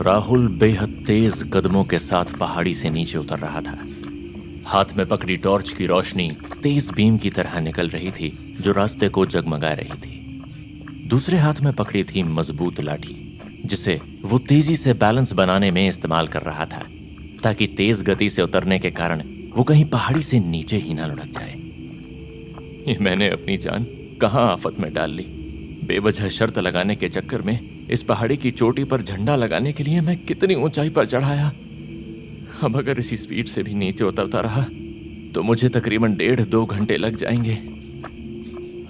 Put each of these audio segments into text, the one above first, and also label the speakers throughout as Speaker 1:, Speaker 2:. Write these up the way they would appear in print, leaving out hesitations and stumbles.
Speaker 1: राहुल बेहद तेज कदमों के साथ पहाड़ी से नीचे उतर रहा था। हाथ में पकड़ी टॉर्च की रोशनी तेज बीम की तरह निकल रही थी जो रास्ते को जगमगा रही थी। दूसरे हाथ में पकड़ी थी मजबूत लाठी जिसे वो तेजी से बैलेंस बनाने में इस्तेमाल कर रहा था ताकि तेज गति से उतरने के कारण वो कहीं पहाड़ी से नीचे ही ना लुढ़क जाए। ये मैंने अपनी जान कहां आफत में डाल ली। बेवजह शर्त लगाने के चक्कर में इस पहाड़ी की चोटी पर झंडा लगाने के लिए मैं कितनी ऊंचाई पर चढ़ाया। अब अगर इसी स्पीड से भी नीचे उतरता रहा तो मुझे तकरीबन 1.5-2 घंटे लग जाएंगे।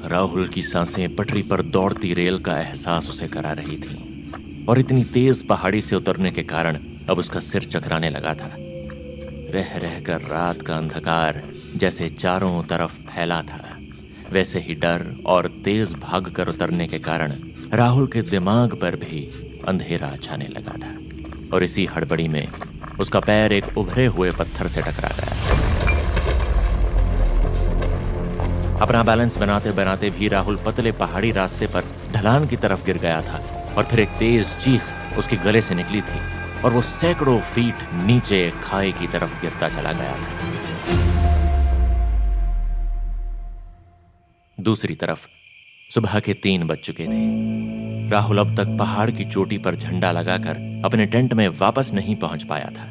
Speaker 1: राहुल की सांसें पटरी पर दौड़ती रेल का एहसास उसे करा रही थी और इतनी तेज पहाड़ी से उतरने के कारण अब उसका सिर चकराने लगा था। रह रहकर रात का अंधकार जैसे चारों तरफ फैला था, वैसे ही डर और तेज भागकर उतरने के कारण राहुल के दिमाग पर भी अंधेरा छाने लगा था और इसी हड़बड़ी में उसका पैर एक उभरे हुए पत्थर से टकरा गया। अपना बैलेंस बनाते बनाते भी राहुल पतले पहाड़ी रास्ते पर ढलान की तरफ गिर गया था और फिर एक तेज चीख उसके गले से निकली थी और वो सैकड़ों फीट नीचे खाई की तरफ गिरता चला गया था। दूसरी तरफ सुबह के 3 बज चुके थे। राहुल अब तक पहाड़ की चोटी पर झंडा लगाकर अपने टेंट में वापस नहीं पहुंच पाया था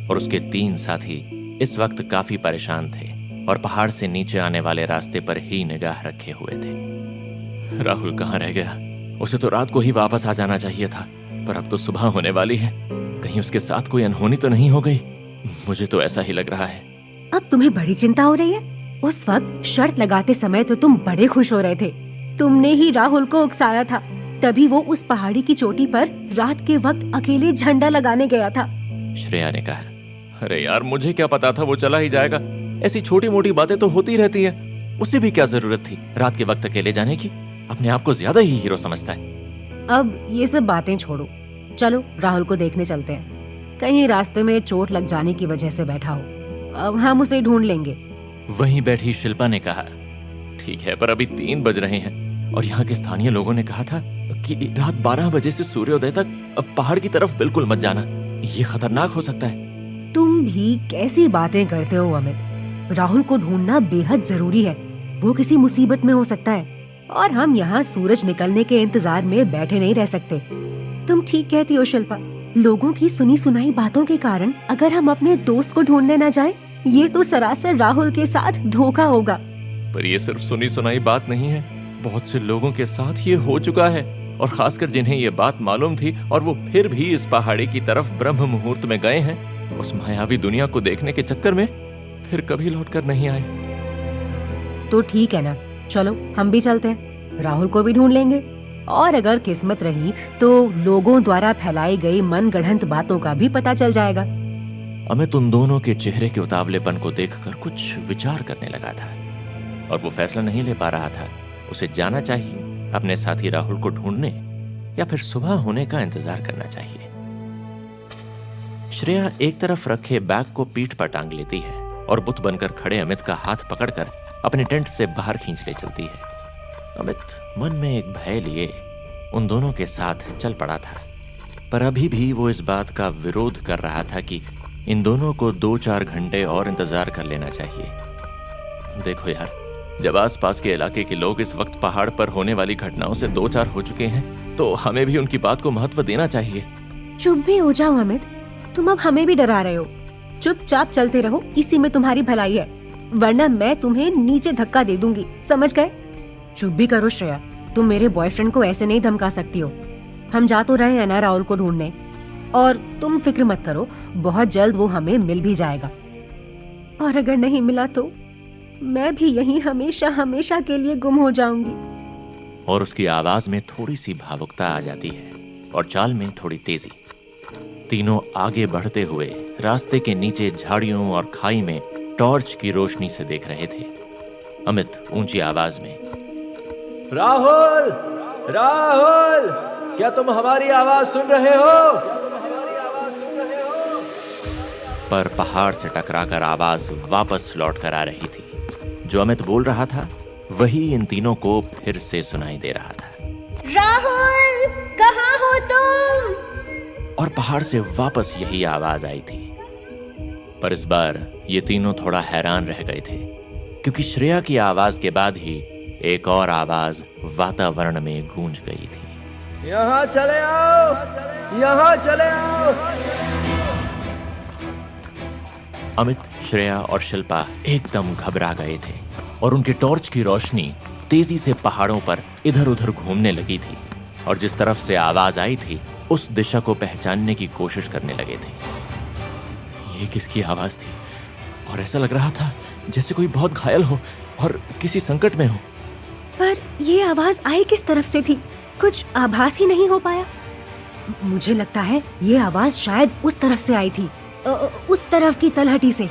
Speaker 1: और उसके 3 साथी इस वक्त काफी परेशान थे और पहाड़ से नीचे आने वाले रास्ते पर ही निगाह रखे हुए थे। राहुल कहाँ रह गया? उसे तो रात को ही वापस आ जाना चाहिए था, पर अब तो सुबह होने वाली है। कहीं उसके साथ कोई अनहोनी तो नहीं हो गई? मुझे तो ऐसा ही लग रहा है।
Speaker 2: अब तुम्हें बड़ी चिंता हो रही है? उस वक्त शर्त लगाते समय तो तुम बड़े खुश हो रहे थे। तुमने ही राहुल को उकसाया था, तभी वो उस पहाड़ी की चोटी पर रात के वक्त अकेले झंडा लगाने गया था।
Speaker 1: श्रेया ने कहा, अरे यार मुझे क्या पता था वो चला ही जाएगा। ऐसी छोटी मोटी बातें तो होती रहती है, उसे भी क्या जरूरत थी रात के वक्त अकेले जाने की? अपने आप को ज्यादा ही हीरो समझता है।
Speaker 2: अब ये सब बातें छोड़ो, चलो राहुल को देखने चलते हैं। कहीं रास्ते में चोट लग जाने की वजह से बैठा हो, अब हम उसे ढूंढ लेंगे।
Speaker 1: वहीं बैठी शिल्पा ने कहा, ठीक है पर अभी 3 बज रहे हैं और यहाँ के स्थानीय लोगों ने कहा था कि रात 12 बजे से सूर्योदय तक पहाड़ की तरफ बिल्कुल मत जाना, ये खतरनाक हो सकता है।
Speaker 2: तुम भी कैसी बातें करते हो अमित? राहुल को ढूंढना बेहद जरूरी है, वो किसी मुसीबत में हो सकता है और हम यहाँ सूरज निकलने के इंतजार में बैठे नहीं रह सकते। तुम ठीक कहती हो शिल्पा, लोगों की सुनी सुनाई बातों के कारण अगर हम अपने दोस्त को ढूंढने न जाएं, ये तो सरासर राहुल के साथ धोखा होगा।
Speaker 1: पर ये सिर्फ सुनी सुनाई बात नहीं है, बहुत से लोगों के साथ ये हो चुका है और खासकर जिन्हें ये बात मालूम थी और वो फिर भी इस पहाड़ी की तरफ ब्रह्म मुहूर्त में गए हैं, उस मायावी दुनिया को देखने के चक्कर में फिर कभी लौटकर नहीं आए।
Speaker 2: तो ठीक है ना, चलो हम भी चलते हैं, राहुल को भी ढूंढ लेंगे और अगर किस्मत रही तो लोगों द्वारा फैलाई गई मनगढ़ंत बातों का भी पता चल जाएगा।
Speaker 1: अमित उन दोनों के चेहरे के उतावलेपन को देखकर कुछ विचार करने लगा था और वो फैसला नहीं ले पा रहा था उसे जाना चाहिए अपने साथी राहुल को ढूंढने या फिर सुबह होने का इंतजार करना चाहिए। श्रेया एक तरफ रखे बैग को पीठ पर टांग लेती है और बुत बनकर खड़े अमित का हाथ पकड़कर अपने टेंट से बाहर खींच ले चलती है। अमित मन में एक भय लिए उन दोनों के साथ चल पड़ा था, पर अभी भी वो इस बात का विरोध कर रहा था कि इन दोनों को 2-4 घंटे और इंतजार कर लेना चाहिए। देखो यार, जब आसपास के इलाके के लोग इस वक्त पहाड़ पर होने वाली घटनाओं से 2-4 हो चुके हैं तो हमें भी उनकी बात को महत्व देना चाहिए।
Speaker 2: चुप भी हो जाओ अमित, तुम अब हमें भी डरा रहे हो। चुपचाप चलते रहो, इसी में तुम्हारी भलाई है, वरना मैं तुम्हें नीचे धक्का दे दूंगी, समझ गए? चुप भी करो श्रेया, तुम मेरे बॉयफ्रेंड को ऐसे नहीं धमका सकती हो। हम जा तो रहे हैं ना राहुल को ढूंढने, और तुम फिक्र मत करो, बहुत जल्द वो हमें मिल भी जाएगा। और अगर नहीं मिला तो मैं भी यहीं हमेशा हमेशा के लिए गुम हो जाऊंगी।
Speaker 1: और उसकी आवाज में थोड़ी सी भावुकता आ जाती है और चाल में थोड़ी तेजी। तीनों आगे बढ़ते हुए रास्ते के नीचे झाड़ियों और खाई में टॉर्च की रोशनी से देख रहे थे। अमित ऊंची आवाज में,
Speaker 3: राहुल, राहुल, क्या तुम हमारी आवाज सुन रहे हो?
Speaker 1: पर पहाड़ से टकराकर आवाज वापस लौट कर आ रही थी। जो अमित बोल रहा था वही इन तीनों को फिर से सुनाई दे रहा था।
Speaker 2: राहुल, कहाँ हो तुम?
Speaker 1: और पहाड़ से वापस यही आवाज आई थी। पर इस बार ये तीनों थोड़ा हैरान रह गए थे, क्योंकि श्रेया की आवाज के बाद ही एक और आवाज वातावरण में गूंज गई थी।
Speaker 3: यहाँ चले आओ, यहाँ चले आओ।
Speaker 1: अमित, श्रेया और शिल्पा एकदम घबरा गए थे और उनके टॉर्च की रोशनी तेजी से पहाड़ों पर इधर उधर घूमने लगी थी और जिस तरफ से आवाज आई थी उस दिशा को पहचानने की कोशिश करने लगे थे। ये किसकी आवाज थी? और ऐसा लग रहा था जैसे कोई बहुत घायल हो और किसी संकट में हो।
Speaker 2: पर ये आवाज आई किस तरफ से थी? कुछ आभास ही नहीं हो पाया। मुझे लगता है ये आवाज शायद उस तरफ से आई थी, उस तरफ की तलहटी से।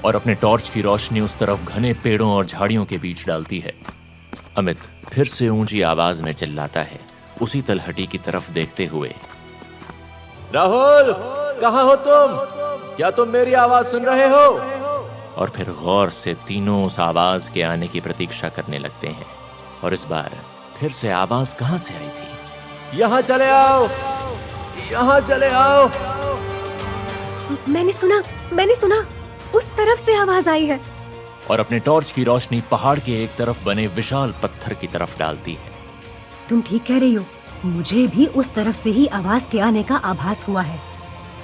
Speaker 1: और अपने टॉर्च की रोशनी उस तरफ घने पेड़ों और झाड़ियों के बीच डालती है। अमित फिर से ऊंची आवाज में चिल्लाता है, उसी तलहटी की तरफ देखते हुए।
Speaker 3: राहुल, कहाँ हो तुम? क्या तुम मेरी आवाज सुन रहे हो?
Speaker 1: और फिर गौर से तीनों उस आवाज के आने की प्रतीक्षा करने लगते हैं। और इस बार फिर से आवाज कहां से आई थी?
Speaker 3: यहाँ चले आओ, यहाँ चले आओ।
Speaker 2: मैंने सुना, उस तरफ से आवाज आई है।
Speaker 1: और अपने टॉर्च की रोशनी पहाड़ के एक तरफ बने विशाल पत्थर की तरफ डालती है।
Speaker 2: तुम ठीक कह रही हो, मुझे भी उस तरफ से ही आवाज के आने का आभास हुआ है।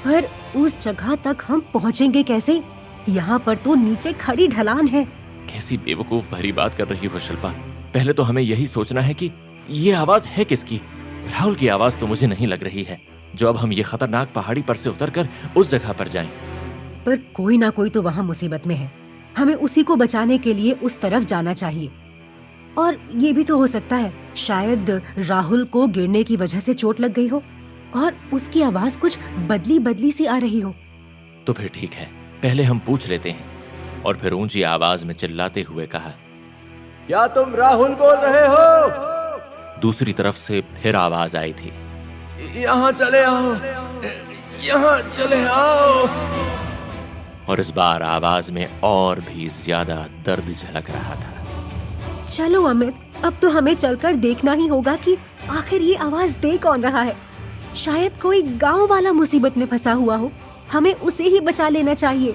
Speaker 2: पर उस जगह तक हम पहुंचेंगे कैसे? यहाँ पर तो नीचे खड़ी ढलान है।
Speaker 1: कैसी बेवकूफ भरी बात कर रही हो शिल्पा। पहले तो हमें यही सोचना है कि ये आवाज है किसकी। राहुल की आवाज तो मुझे नहीं लग रही है, जो अब हम ये खतरनाक पहाड़ी पर से उतरकर उस जगह पर जाएं।
Speaker 2: पर कोई ना कोई तो वहाँ मुसीबत में है। हमें उसी को बचाने के लिए उस तरफ जाना चाहिए। और ये भी तो हो सकता है शायद राहुल को गिरने की वजह से चोट लग गई हो और उसकी आवाज कुछ बदली बदली सी आ रही हो।
Speaker 1: तो फिर ठीक है, पहले हम पूछ लेते हैं। और फिर ऊंची आवाज में चिल्लाते हुए कहा,
Speaker 3: क्या तुम राहुल बोल रहे हो?
Speaker 1: दूसरी तरफ से फिर आवाज आई थी,
Speaker 3: यहाँ चले आओ, यहाँ चले आओ।
Speaker 1: और इस बार आवाज में और भी ज्यादा दर्द झलक रहा था।
Speaker 2: चलो अमित, अब तो हमें चलकर देखना ही होगा कि आखिर ये आवाज दे कौन रहा है। शायद कोई गांव वाला मुसीबत में फंसा हुआ हो, हमें उसे ही बचा लेना चाहिए।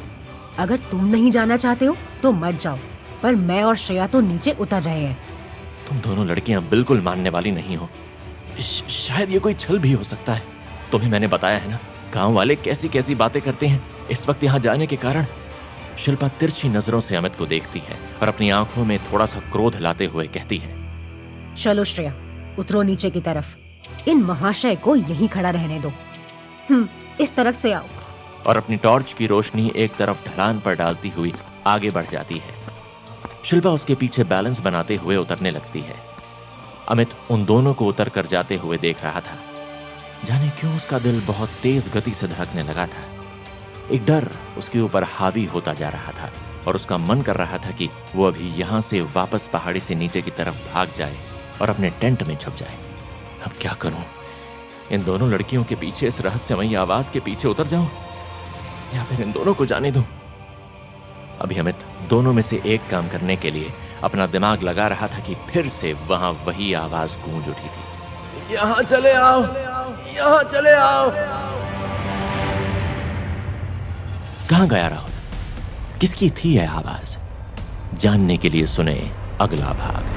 Speaker 2: अगर तुम नहीं जाना चाहते हो तो मत जाओ, पर मैं और श्रेया तो नीचे उतर रहे हैं।
Speaker 1: तुम दोनों लड़कियां बिल्कुल मानने वाली नहीं हो। शायद ये कोई छल भी हो सकता है। तुम्हें मैंने बताया है ना, गांव वाले कैसी कैसी बातें करते हैं। इस वक्त यहाँ जाने के कारण। शिल्पा तिरछी नजरों से अमित को देखती है और अपनी आंखों में थोड़ा सा क्रोध लाते हुए कहती है,
Speaker 2: चलो श्रेया, उतरो नीचे की तरफ। इन महाशय को यहीं खड़ा रहने दो। इस तरफ से आओ।
Speaker 1: और अपनी टॉर्च की रोशनी एक तरफ ढलान पर डालती हुई आगे बढ़ जाती है। शिल्पा उसके पीछे बैलेंस बनाते हुए उतरने लगती है। अमित उन दोनों को उतर कर जाते हुए देख रहा था। जाने क्यों उसका दिल बहुत तेज गति से धड़कने लगा था। एक डर उसके ऊपर हावी होता जा रहा था और उसका मन कर रहा था कि वो अभी यहाँ से वापस पहाड़ी से नीचे की तरफ भाग जाए और अपने टेंट में छुप जाए। अब क्या करूं? इन दोनों लड़कियों के पीछे इस रहस्यमयी आवाज के पीछे उतर जाऊं या फिर इन दोनों को जाने दूं? अभी अमित दोनों में से एक काम करने के लिए अपना दिमाग लगा रहा था कि फिर से वहां वही आवाज गूंज उठी थी,
Speaker 3: यहाँ चले आओ, यहाँ चले आओ।
Speaker 1: कहां गया राहुल? किसकी थी यह आवाज? जानने के लिए सुने अगला भाग।